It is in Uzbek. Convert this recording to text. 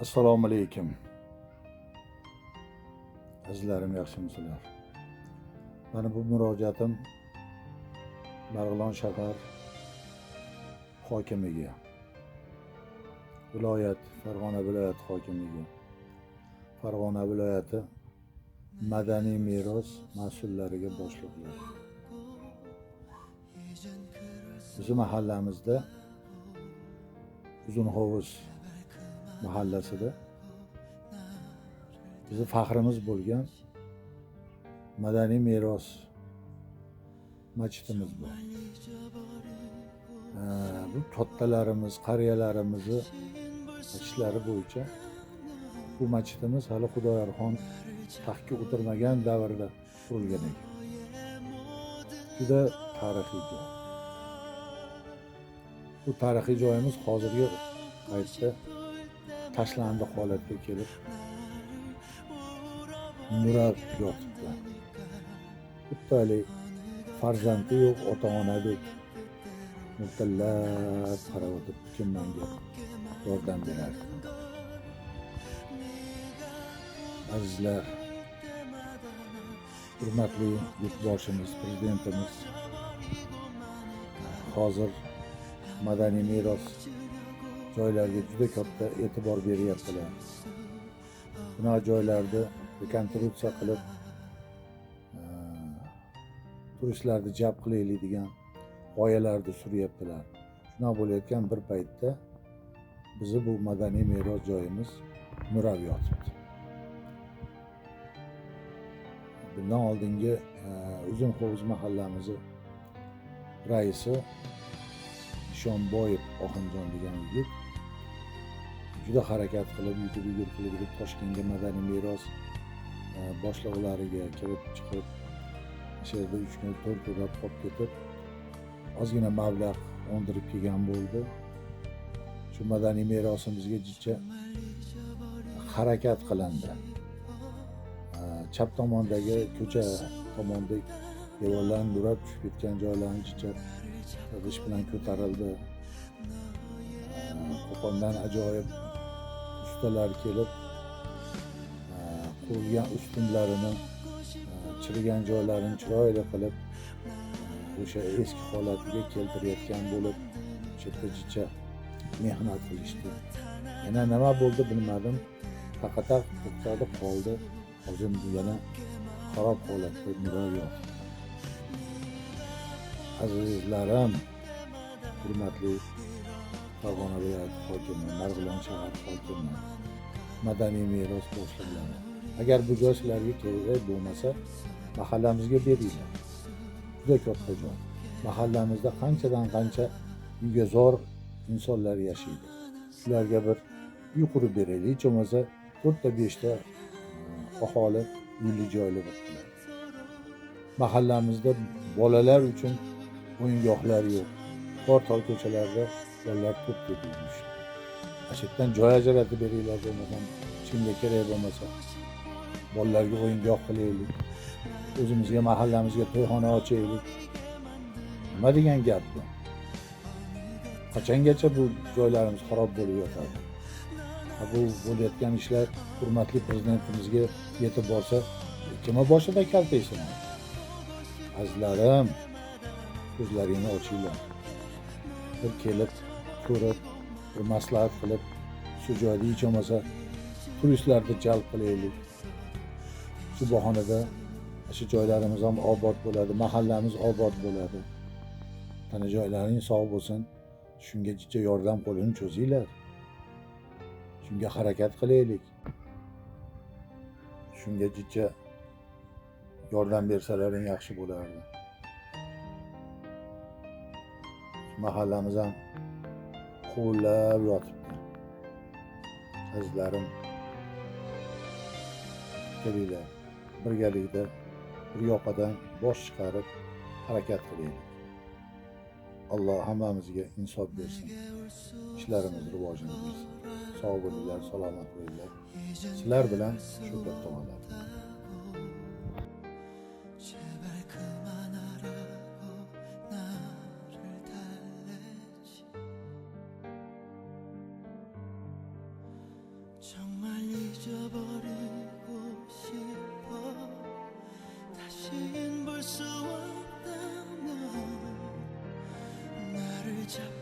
Assalomu alaykum. Azizlarim, yaxshimisizlar? Mana bu murojaatim Marg'ilon shahar hokimiga, Farg'ona viloyat hokimiga, Farg'ona viloyati madaniy meros mas'ullariga, boshliqlariga. Bizim mahallamizda Uzunhovuz mahallasida bizi faxrimiz bo'lgan madaniy meros masjidimiz bor. Bu kattalarimiz, qariyalarimizni aytishlari bo'yicha bu masjidimiz hali Xudoyorxon taxtga o'tirmagan davrda qurilgan ekan. Juda tarixiy joy. Bu tarixiy joyimiz hozirgi paytda tashlandi holatga kelib nurab yotibdi. Xuddi farzandi yo'q ota-onadek muntillab qarab o'tib, kim menga yordam berar. Azizlar, hurmatli yurtboshimiz, prezidentimiz hozir madaniy meros joylarga juda katta e'tibor beryaptilar. Bunaqa joylarni rekonstruksiya qilib, turistlarni jalb qilaylik degan g'oyalarni suryaptilar. Shunaqa bo'layotgan bir paytda bizi bu madaniy meros joyimiz nurab yotibdi. Bundan oldingi Uzunhovuz mahallamizni raisi Ishonboyev Oxunjon degan yigit juda harakat qilib, yugurib Toshkentga madaniy meros boshliqlariga kirib chiqib, shu yerda 3 kun 4 kunlab qolib ketib, ozgina mablag' undirib kelgan bo'ldi. Shu madaniy merosimizga jicha harakat qilindi. Chap tomondagi ko'cha tomonda devorlar nurab tushib ketgan joylarni jicha g'ish bilan ko'tarildi. Qo'qondan ajoyib ustalar kelib, qurilgan ustunlarini, chirigan joylarini chiroyli qilib, o'sha eski holatiga keltirayotgan bo'lib, o'sha yerda jicha mehnat qilishdi. Yana nima bo'ldi bilmadim, taqataq to'xtadi qoldi. Hozir yana xarob holatda nurab yotibdi. Azizlarim, hurmatli Farg'ona viloyati hokimi, Marg'ilon shahar hokimi, madaniy meros boshliqlari, agar bu joy sizlarga kerak bo'lmasa, mahallamizga beringlar. Juda katta joy. Mahallamizda qanchadan qancha uyga zor insonlar yashaydi. Shularga bir uy qurib beraylik. Hech bo'lmasa 4 ta 5 ta aholi uyli joyli bo'ladi. Mahallamizda bolalar uchun o'yingohlar yo'q. Tor ko'chalarda bolalar to'p tepiymish. Ashitdan joy ajratib beringlar, bo'lmasam kimga kerak bo'lmasa bolalarga o'yingoh qilaylik. O'zimizga, mahallamizga to'yxona ochaylik. Nima degan gap bu? Qachongacha bu joylarimiz xarob bo'lib yotadi? Bu bo'layotgan ishlar hurmatli prezidentimizga yetib borsa, kimga boshida kaltaysin? Azizlarim, ko'zlaringni ochinglar. Bir kelib, ko'rib, bir maslahat qilib, shu joyda hech bo'lmasa turistlarni jalb qilaylik. Shu bahonada shu joylarimiz ham obod bo'ladi, mahallamiz obod bo'ladi. Tana joylaring sog' bo'lsin, shunga jicha yordam qo'lini cho'zinglar. Shunga harakat qilaylik. Shunga jicha yordam bersalaring yaxshi bo'lardi. Mahallamiz ham quvlab yotibdi. Azizlarim, kelinglar, birgalikda bir yoqadan bosh chiqarib harakat qilaylik. Alloh hammamizga insof bersin. Ishlarimiz rivojini bersin. Sog' bo'linglar, salomat bo'linglar. Sizlar bilan shu to'xtamoqlar. 정말 잊어버리고 싶어 다시는 볼 수 없다면 나를 잡고